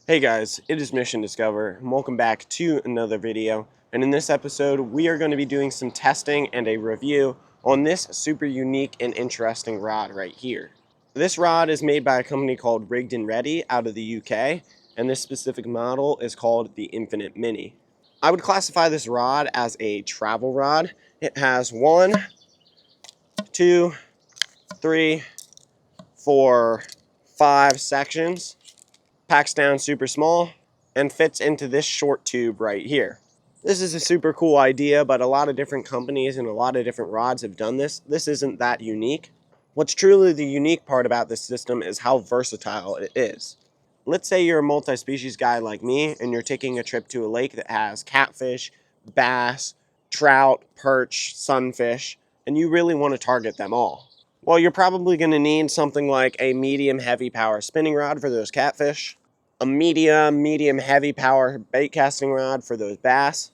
Hey guys, it is Mission Discover, and welcome back to another video. And in this episode, we are going to be doing some testing and a review on this super unique and interesting rod right here. This rod is made by a company called Rigged and Ready out of the UK, and this specific model is called the Infinite Mini. I would classify this rod as a travel rod. It has 1, 2, 3, 4, 5 sections. Packs down super small and fits into this short tube right here. This is a super cool idea, but a lot of different companies and a lot of different rods have done this. This isn't that unique. What's truly the unique part about this system is how versatile it is. Let's say you're a multi-species guy like me and you're taking a trip to a lake that has catfish, bass, trout, perch, sunfish, and you really want to target them all. Well, you're probably going to need something like a medium heavy power spinning rod for those catfish, a medium heavy power bait casting rod for those bass,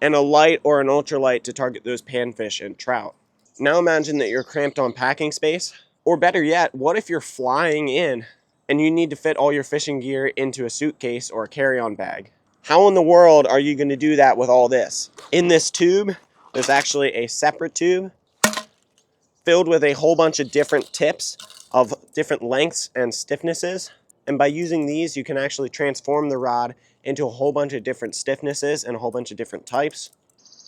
and a light or an ultralight to target those panfish and trout. Now imagine that you're cramped on packing space, or better yet, what if you're flying in and you need to fit all your fishing gear into a suitcase or a carry-on bag? How in the world are you going to do that with all this? In this tube, there's actually a separate tube filled with a whole bunch of different tips of different lengths and stiffnesses. And by using these, you can actually transform the rod into a whole bunch of different stiffnesses and a whole bunch of different types.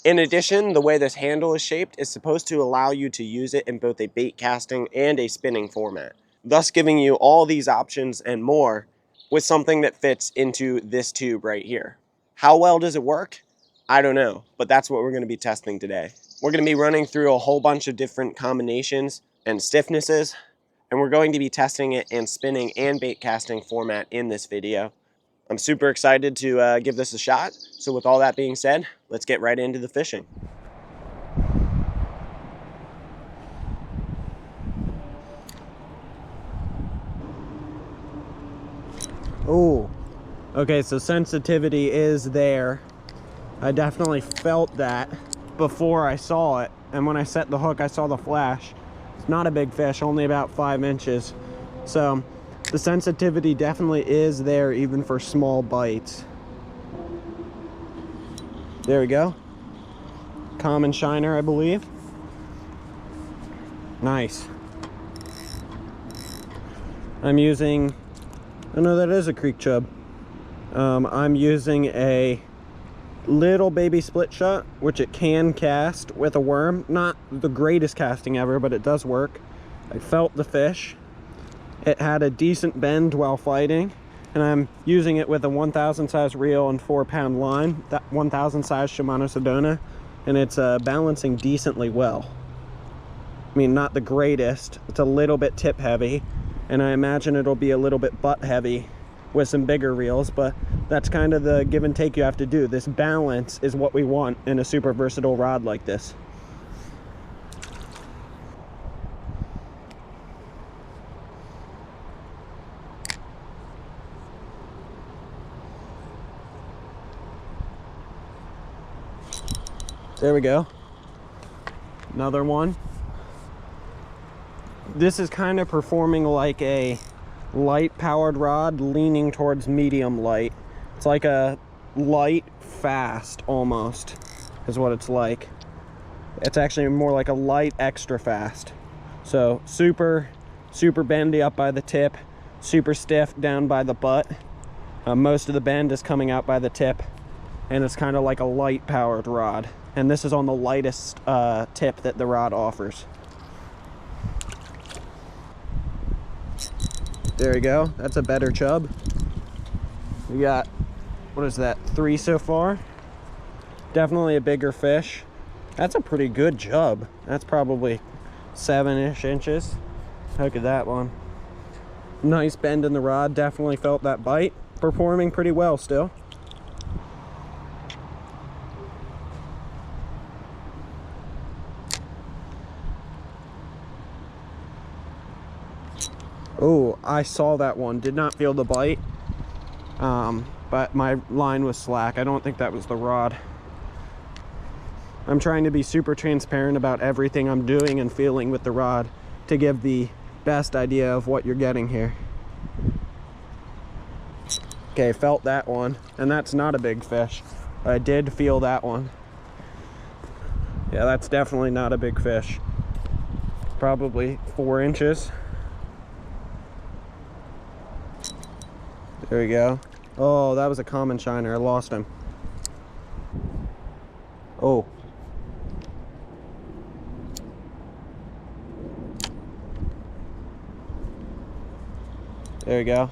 In addition, the way this handle is shaped is supposed to allow you to use it in both a bait casting and a spinning format, thus giving you all these options and more with something that fits into this tube right here. How well does it work? I don't know, but that's what we're going to be testing today. We're going to be running through a whole bunch of different combinations and stiffnesses, and we're going to be testing it in spinning and bait casting format in this video. I'm super excited to give this a shot. So with all that being said, let's get right into the fishing. Oh, okay, so sensitivity is there. I definitely felt that before I saw it, and when I set the hook I saw the flash. It's not a big fish, only about 5 inches, so the sensitivity definitely is there even for small bites. There we go. Common shiner, I believe. Nice. I'm using, oh no, that is a creek chub. I'm using a little baby split shot, which it can cast with a worm. Not the greatest casting ever, but it does work. I felt the fish. It had a decent bend while fighting, and I'm using it with a 1,000 size reel and 4-pound line, that 1,000 size Shimano Sedona, and it's balancing decently well. I mean, not the greatest. It's a little bit tip heavy, and I imagine it'll be a little bit butt heavy with some bigger reels, but that's kind of the give and take you have to do. This balance is what we want in a super versatile rod like this. There we go. Another one. This is kind of performing like a light powered rod leaning towards medium light. It's like a light fast almost is what it's like. It's actually more like a light extra fast. So super bendy up by the tip, super stiff down by the butt. Most of the bend is coming out by the tip, and it's kind of like a light powered rod. And this is on the lightest tip that the rod offers. There we go. That's a better chub. We got, what is that, 3 so far? Definitely a bigger fish. That's a pretty good chub. That's probably 7-ish inches. Look at that one. Nice bend in the rod. Definitely felt that bite. Performing pretty well still. Oh, I saw that one. Did not feel the bite, but my line was slack. I don't think that was the rod. I'm trying to be super transparent about everything I'm doing and feeling with the rod to give the best idea of what you're getting here. Okay, felt that one, and that's not a big fish. I did feel that one. Yeah, that's definitely not a big fish. Probably 4 inches. There we go. Oh, that was a common shiner. I lost him. Oh. There you go.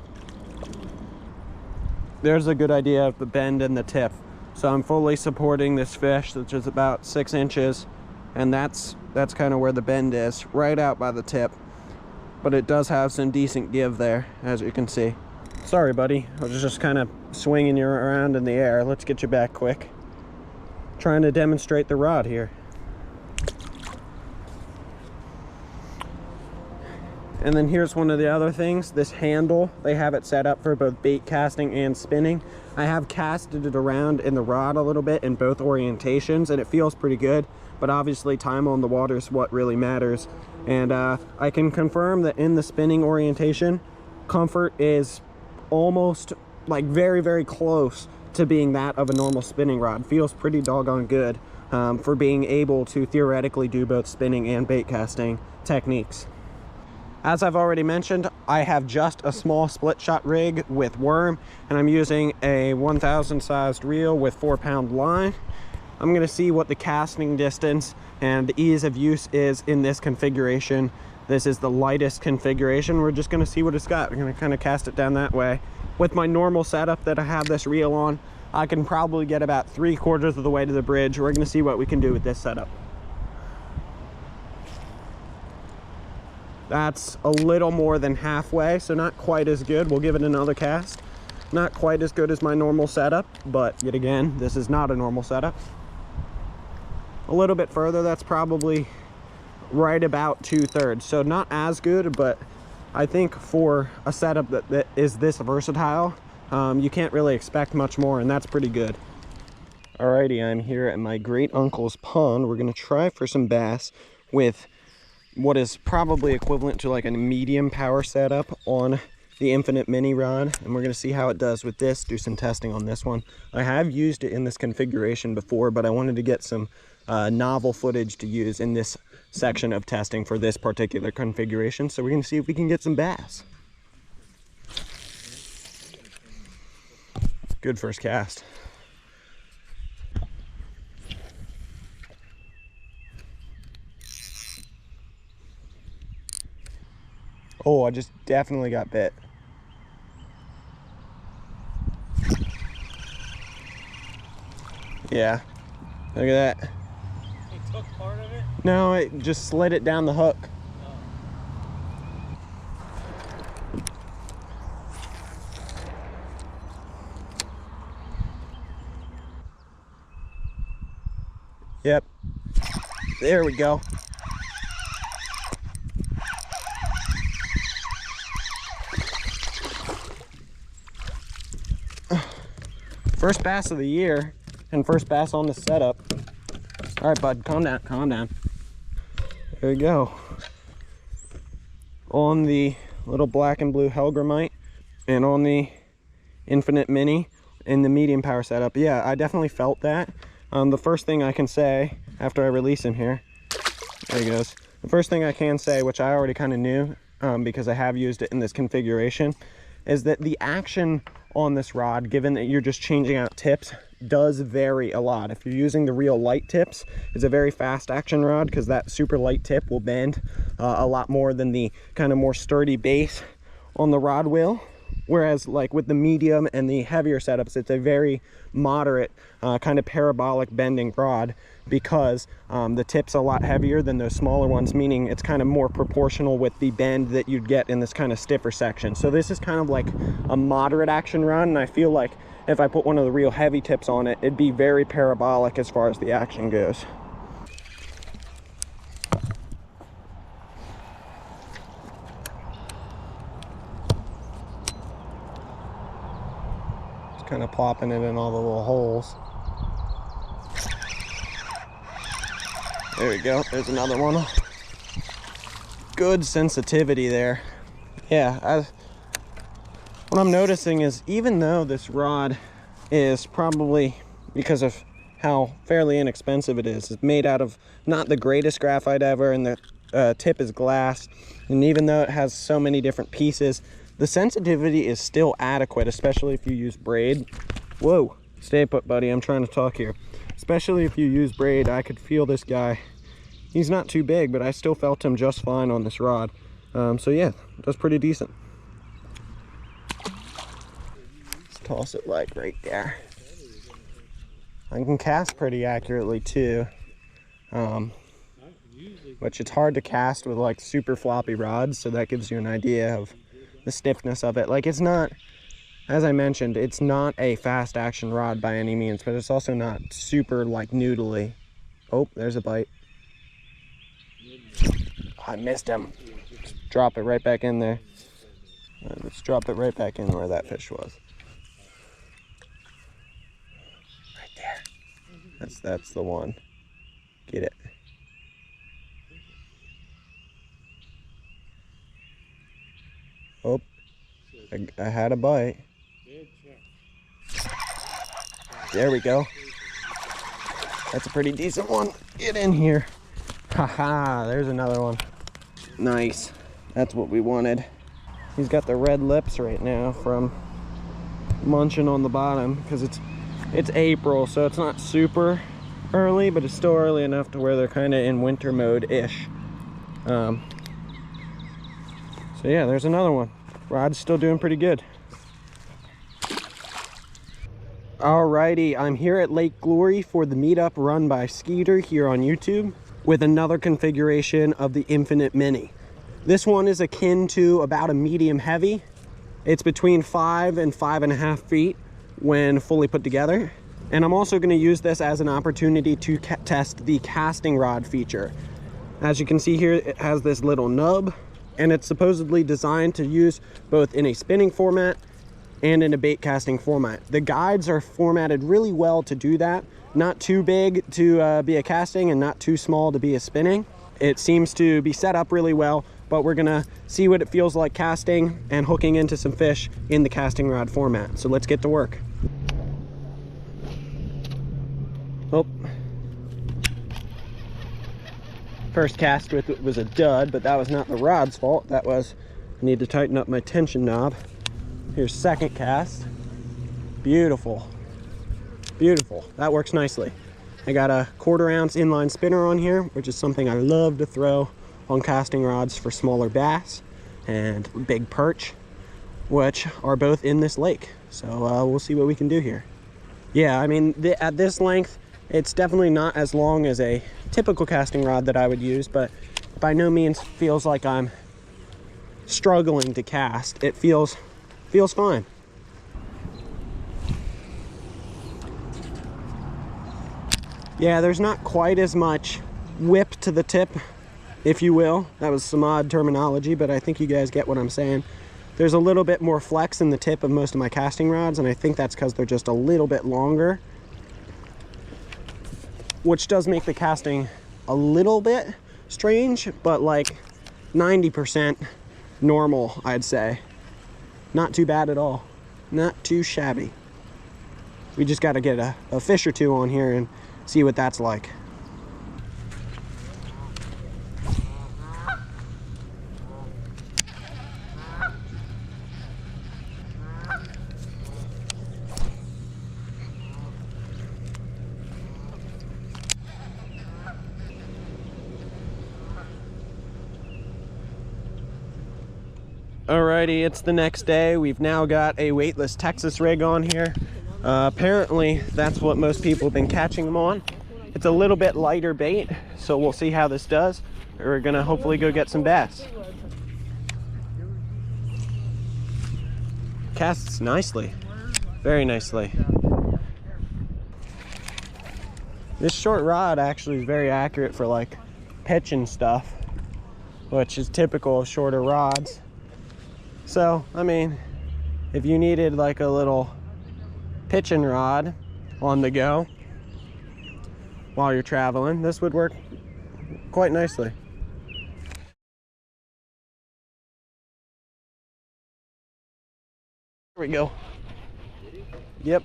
There's a good idea of the bend in the tip. So I'm fully supporting this fish, which is about 6 inches, and that's kind of where the bend is, right out by the tip. But it does have some decent give there, as you can see. Sorry, buddy. I was just kind of swinging you around in the air. Let's get you back quick. Trying to demonstrate the rod here. And then here's one of the other things, this handle, they have it set up for both bait casting and spinning. I have casted it around in the rod a little bit in both orientations, and it feels pretty good, but obviously time on the water is what really matters. And I can confirm that in the spinning orientation, comfort is almost like very, very close to being that of a normal spinning rod. Feels pretty doggone good for being able to theoretically do both spinning and bait casting techniques. As I've already mentioned, I have just a small split shot rig with worm, and I'm using a 1000 sized reel with 4-pound line. I'm going to see what the casting distance and the ease of use is in this configuration. This is the lightest configuration. We're just going to see what it's got. We're going to kind of cast it down that way. With my normal setup that I have this reel on, I can probably get about 3/4 of the way to the bridge. We're going to see what we can do with this setup. That's a little more than halfway, so not quite as good. We'll give it another cast. Not quite as good as my normal setup, but yet again, this is not a normal setup. A little bit further, that's probably right about 2/3. So not as good, but I think for a setup that is this versatile, you can't really expect much more, and that's pretty good. Alrighty, I'm here at my great uncle's pond. We're gonna try for some bass with what is probably equivalent to like a medium power setup on the Infinite Mini rod, and we're going to see how it does with this, do some testing on this one. I have used it in this configuration before, but I wanted to get some novel footage to use in this section of testing for this particular configuration, so we're going to see if we can get some bass. Good first cast. Oh, I just definitely got bit. Yeah, look at that. It took part of it? No, it just slid it down the hook. Yep, there we go. First bass of the year and first bass on the setup. All right, bud, calm down, calm down. There we go. On the little black and blue Hellgrammite and on the Infinite Mini in the medium power setup. Yeah, I definitely felt that. The first thing I can say after I release him here, there he goes. The first thing I can say, which I already kind of knew because I have used it in this configuration, is that the action on this rod, given that you're just changing out tips, does vary a lot. If you're using the real light tips, it's a very fast action rod because that super light tip will bend a lot more than the kind of more sturdy base on the rod will. Whereas like with the medium and the heavier setups, it's a very moderate kind of parabolic bending rod because the tip's a lot heavier than those smaller ones, meaning it's kind of more proportional with the bend that you'd get in this kind of stiffer section. So this is kind of like a moderate action rod, and I feel like if I put one of the real heavy tips on it, it'd be very parabolic as far as the action goes. Kind of plopping it in all the little holes. There we go, there's another one. Good sensitivity there. Yeah, What I'm noticing is, even though this rod is probably, because of how fairly inexpensive it is, it's made out of not the greatest graphite ever, and the tip is glass, and even though it has so many different pieces, the sensitivity is still adequate, especially if you use braid. Whoa, stay put, buddy, I'm trying to talk here. Especially if you use braid. I could feel this guy. He's not too big, but I still felt him just fine on this rod. So yeah, that's pretty decent. Let's toss it like right there. I can cast pretty accurately too, which it's hard to cast with like super floppy rods, so that gives you an idea of the stiffness of it. Like, it's not, as I mentioned, it's not a fast action rod by any means, but it's also not super like noodly. Oh, there's a bite. I missed him. Just drop it right back in there. Let's drop it right back in where that fish was. Right there. That's the one. Get it. Oh, I had a bite. There we go. That's a pretty decent one. Get in here. Haha, there's another one. Nice. That's what we wanted. He's got the red lips right now from munching on the bottom, because it's April, so it's not super early, but it's still early enough to where they're kind of in winter mode-ish. So yeah, there's another one. Rod's still doing pretty good. Alrighty, I'm here at Lake Glory for the meetup run by Skeeter here on YouTube with another configuration of the Infinite Mini. This one is akin to about a medium heavy. It's between 5 and 5.5 feet when fully put together. And I'm also going to use this as an opportunity to test the casting rod feature. As you can see here, it has this little nub, and it's supposedly designed to use both in a spinning format and in a bait casting format. The guides are formatted really well to do that. Not too big to be a casting and not too small to be a spinning. It seems to be set up really well, but we're gonna see what it feels like casting and hooking into some fish in the casting rod format. So let's get to work. Oh. First cast with it was a dud, but that was not the rod's fault. That was, I need to tighten up my tension knob. Here's second cast. Beautiful. Beautiful. That works nicely. I got a 1/4 ounce inline spinner on here, which is something I love to throw on casting rods for smaller bass and big perch, which are both in this lake. So we'll see what we can do here. Yeah, I mean, at this length, it's definitely not as long as a typical casting rod that I would use, but by no means feels like I'm struggling to cast. It feels fine. Yeah, there's not quite as much whip to the tip, if you will. That was some odd terminology, but I think you guys get what I'm saying. There's a little bit more flex in the tip of most of my casting rods, and I think that's because they're just a little bit longer, which does make the casting a little bit strange, but like 90% normal, I'd say. Not too bad at all. Not too shabby. We just got to get a fish or two on here and see what that's like. Alrighty, it's the next day. We've now got a weightless Texas rig on here. Apparently, that's what most people have been catching them on. It's a little bit lighter bait, so we'll see how this does. We're gonna hopefully go get some bass. Casts nicely, very nicely. This short rod actually is very accurate for like pitch and stuff, which is typical of shorter rods. So, I mean, if you needed like a little pitching rod on the go while you're traveling, this would work quite nicely. we go. Yep.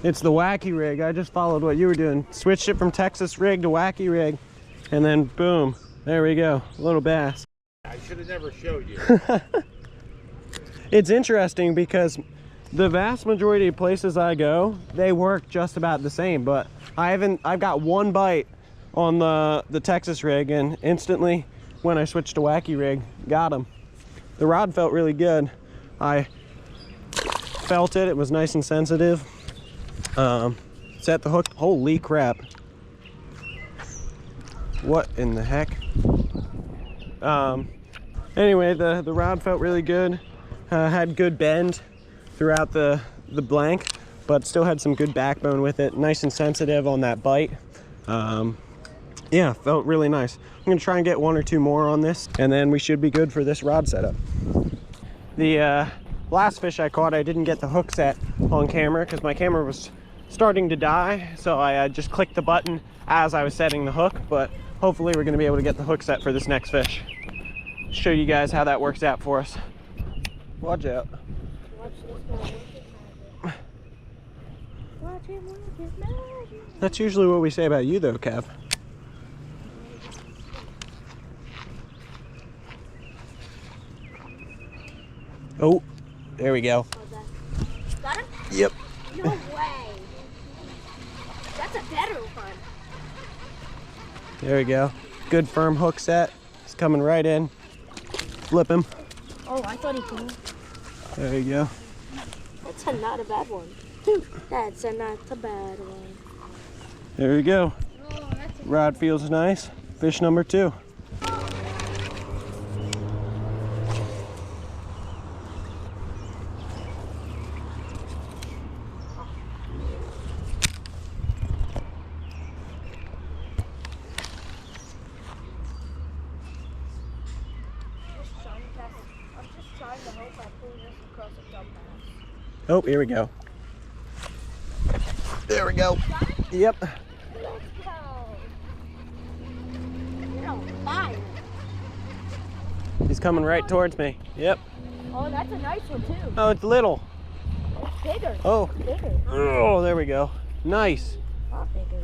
It's the wacky rig. I just followed what you were doing. Switched it from Texas rig to wacky rig, and then boom, there we go, little bass. I should have never showed you. It's interesting because the vast majority of places I go, they work just about the same, but I've got one bite on the Texas rig, and instantly when I switched to wacky rig, got him. The rod felt really good. I felt it, it was nice and sensitive. Set the hook, holy crap. What in the heck? Anyway, the rod felt really good. Had good bend throughout the blank, but still had some good backbone with it. Nice and sensitive on that bite. Yeah, felt really nice. I'm gonna try and get one or two more on this, and then we should be good for this rod setup. The last fish I caught, I didn't get the hook set on camera because my camera was starting to die, so I just clicked the button as I was setting the hook, but hopefully we're gonna be able to get the hook set for this next fish. Show you guys how that works out for us. Watch out. Watch this guy. Watch him work his magic. That's usually what we say about you though, Kev. Oh, there we go. Got him? Yep. No way. That's a better one. There we go. Good firm hook set. He's coming right in. Flip him. Oh, I thought he could. There you go. That's not a bad one. That's not a bad one. There you go. Oh, that's Rod feels nice. Fish number 2. I'm just trying to hope I pull this across a dump bass. Oh, here we go. There we go. Yep. Let's go. You're on fire. He's coming right towards me. Yep. Oh, that's a nice one too. Oh, it's little. It's bigger. Oh. Bigger. Oh, there we go. Nice. Not bigger.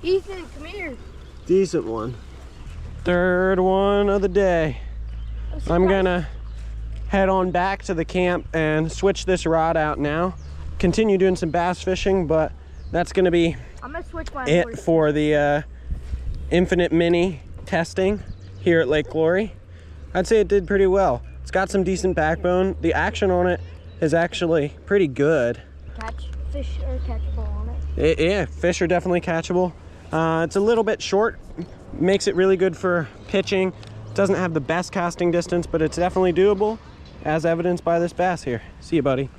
Ethan, come here. Decent one. Third one of the day. I'm gonna head on back to the camp and switch this rod out now. Continue doing some bass fishing, but that's gonna be I'm gonna switch my it for the Infinite Mini testing here at Lake Glory. I'd say it did pretty well. It's got some decent backbone. The action on it is actually pretty good. Catch fish or catchable on it. Yeah, fish are definitely catchable. It's a little bit short, makes it really good for pitching. Doesn't have the best casting distance, but it's definitely doable, as evidenced by this bass here. See you, buddy.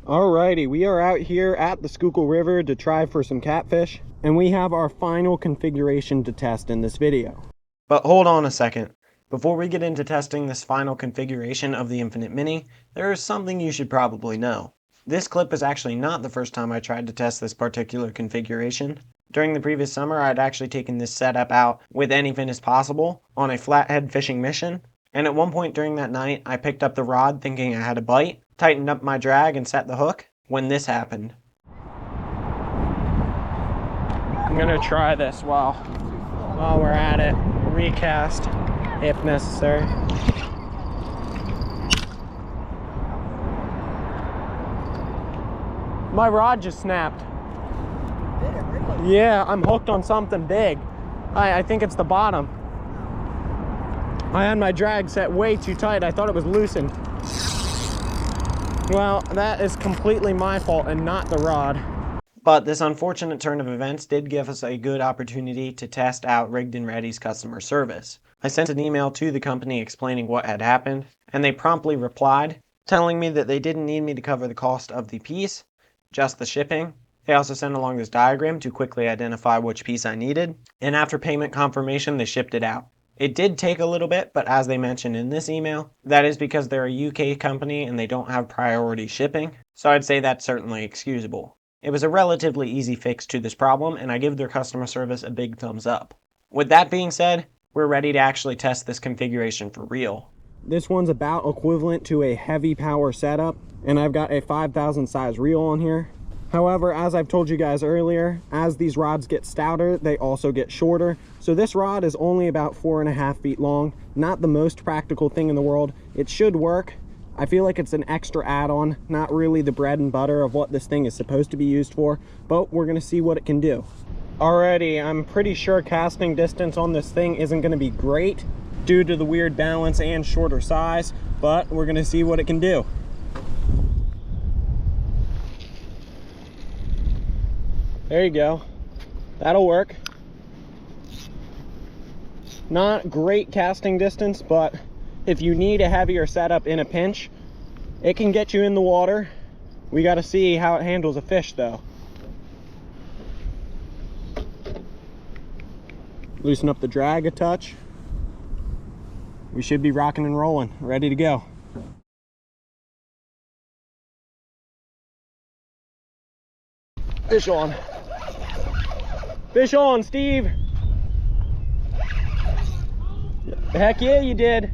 Alrighty, we are out here at the Schuylkill River to try for some catfish, and we have our final configuration to test in this video. But hold on a second. Before we get into testing this final configuration of the Infinite Mini, there is something you should probably know. This clip is actually not the first time I tried to test this particular configuration. During the previous summer, I'd actually taken this setup out with any fin as possible on a flathead fishing mission, and at one point during that night, I picked up the rod thinking I had a bite, tightened up my drag and set the hook, when this happened. I'm gonna try this while we're at it. Recast, if necessary. My rod just snapped. Yeah, I'm hooked on something big. I think it's the bottom. I had my drag set way too tight. I thought it was loosened. Well, that is completely my fault and not the rod. But this unfortunate turn of events did give us a good opportunity to test out Rigged and Ready's customer service. I sent an email to the company explaining what had happened, and they promptly replied, telling me that they didn't need me to cover the cost of the piece, just the shipping. They also sent along this diagram to quickly identify which piece I needed, and after payment confirmation, they shipped it out. It did take a little bit, but as they mentioned in this email, that is because they're a UK company and they don't have priority shipping. So I'd say that's certainly excusable. It was a relatively easy fix to this problem, and I give their customer service a big thumbs up. With that being said, we're ready to actually test this configuration for real. This one's about equivalent to a heavy power setup, and I've got a 5,000 size reel on here. However, as I've told you guys earlier, as these rods get stouter, they also get shorter. So this rod is only about 4.5 feet long. Not the most practical thing in the world. It should work. I feel like it's an extra add-on, not really the bread and butter of what this thing is supposed to be used for, but we're gonna see what it can do. Alrighty, I'm pretty sure casting distance on this thing isn't gonna be great due to the weird balance and shorter size, but we're gonna see what it can do. There you go. That'll work. Not great casting distance, but if you need a heavier setup in a pinch, it can get you in the water. We got to see how it handles a fish though. Loosen up the drag a touch. We should be rocking and rolling, ready to go. Fish on. Fish on, Steve. Heck yeah, you did.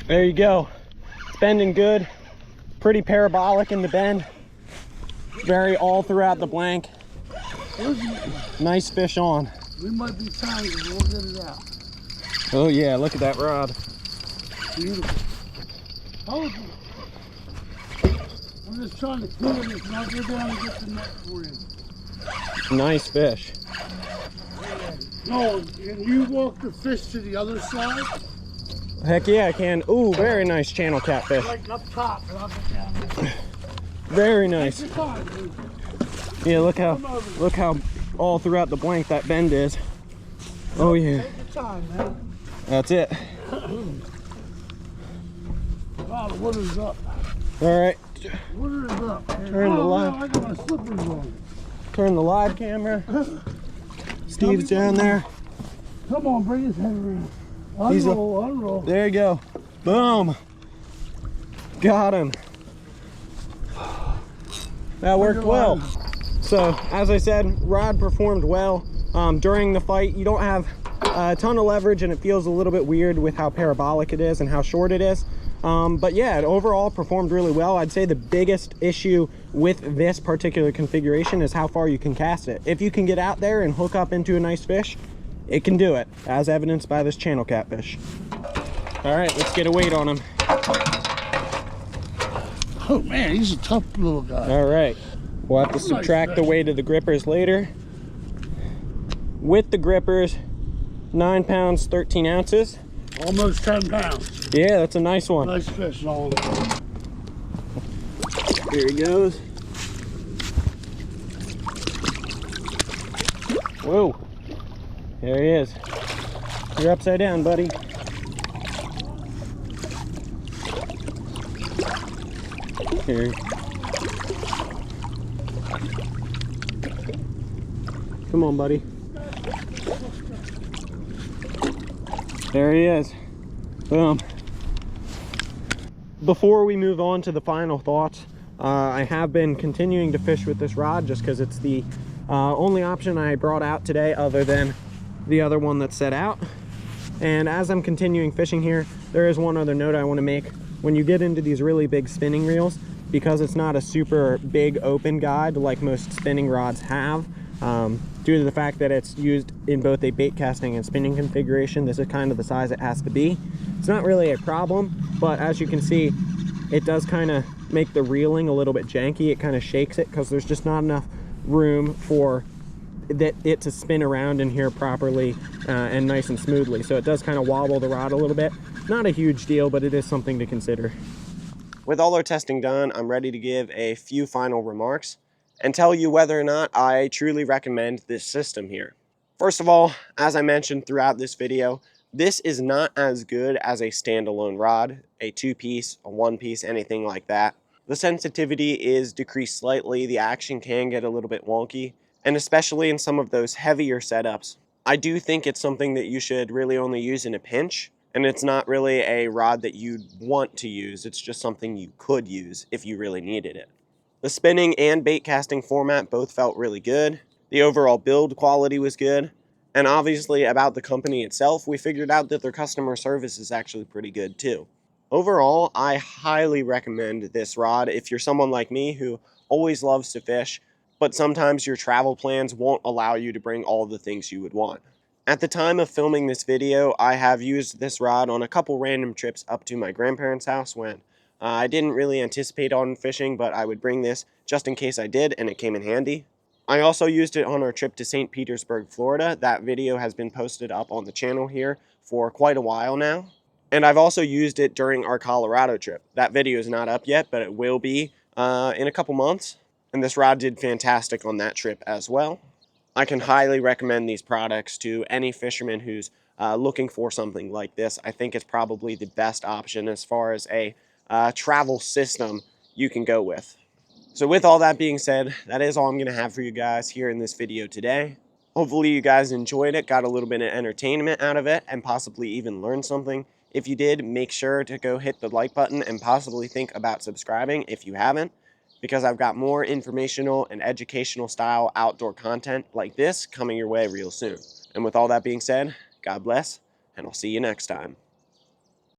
There you go. It's bending good. Pretty parabolic in the bend. Very all throughout the blank. Nice fish on. We might be trying to we'll get it out. Oh yeah, look at that rod. Beautiful. Told you. I'm just trying to clear this and I'll go down and get the net for you. Nice fish. No, can you walk the fish to the other side? Heck yeah, I can. Ooh, very nice channel catfish. Like up top, and I'll get down there. Very nice. Take your time, dude. Yeah, look how all throughout the blank that bend is. Oh yeah. Take your time, man. That's it. Oh, the water's up. All right. Water is up. Turn the light. No, I got my slippers on. Turn the live camera. Steve's down there. Come on, bring his head around. He's Unroll. There you go. Boom. Got him. That worked well. So, as I said, rod performed well during the fight. You don't have a ton of leverage and it feels a little bit weird with how parabolic it is and how short it is. But yeah, it overall performed really well. I'd say the biggest issue with this particular configuration is how far you can cast it. If you can get out there and hook up into a nice fish, it can do it, as evidenced by this channel catfish. All right, let's get a weight on him. Oh man, he's a tough little guy. All right, we'll have to Nice subtract the fish. weight of the grippers later. With the grippers, 9 pounds, 13 ounces. Almost 10 pounds. Yeah, that's a nice one. Nice fish, Nolan. Here he goes. Whoa, there he is. You're upside down, buddy. Here. Come on, buddy. There he is. Boom. Before we move on to the final thoughts, I have been continuing to fish with this rod just because it's the only option I brought out today other than the other one that's set out. And as I'm continuing fishing here, there is one other note I want to make. When you get into these really big spinning reels, because it's not a super big open guide like most spinning rods have, due to the fact that it's used in both a bait casting and spinning configuration, this is kind of the size it has to be. It's not really a problem, but as you can see, it does kind of make the reeling a little bit janky. It kind of shakes it because there's just not enough room for it to spin around in here properly and nice and smoothly. So it does kind of wobble the rod a little bit. Not a huge deal, but it is something to consider. With all our testing done, I'm ready to give a few final remarks and tell you whether or not I truly recommend this system here. First of all, as I mentioned throughout this video, this is not as good as a standalone rod, a 2-piece, a 1-piece, anything like that. The sensitivity is decreased slightly, the action can get a little bit wonky, and especially in some of those heavier setups, I do think it's something that you should really only use in a pinch And it's not really a rod that you'd want to use, it's just something you could use if you really needed it. The spinning and bait casting format both felt really good. The overall build quality was good. And obviously about the company itself, we figured out that their customer service is actually pretty good too. Overall, I highly recommend this rod if you're someone like me who always loves to fish, but sometimes your travel plans won't allow you to bring all the things you would want. At the time of filming this video, I have used this rod on a couple random trips up to my grandparents' house when I didn't really anticipate on fishing, but I would bring this just in case I did, and it came in handy. I also used it on our trip to St. Petersburg, Florida. That video has been posted up on the channel here for quite a while now. And I've also used it during our Colorado trip. That video is not up yet, but it will be in a couple months. And this rod did fantastic on that trip as well. I can highly recommend these products to any fisherman who's looking for something like this. I think it's probably the best option as far as a travel system you can go with. So with all that being said, that is all I'm going to have for you guys here in this video today. Hopefully you guys enjoyed it, got a little bit of entertainment out of it, and possibly even learned something. If you did, make sure to go hit the like button and possibly think about subscribing if you haven't, because I've got more informational and educational style outdoor content like this coming your way real soon. And with all that being said, God bless, and I'll see you next time.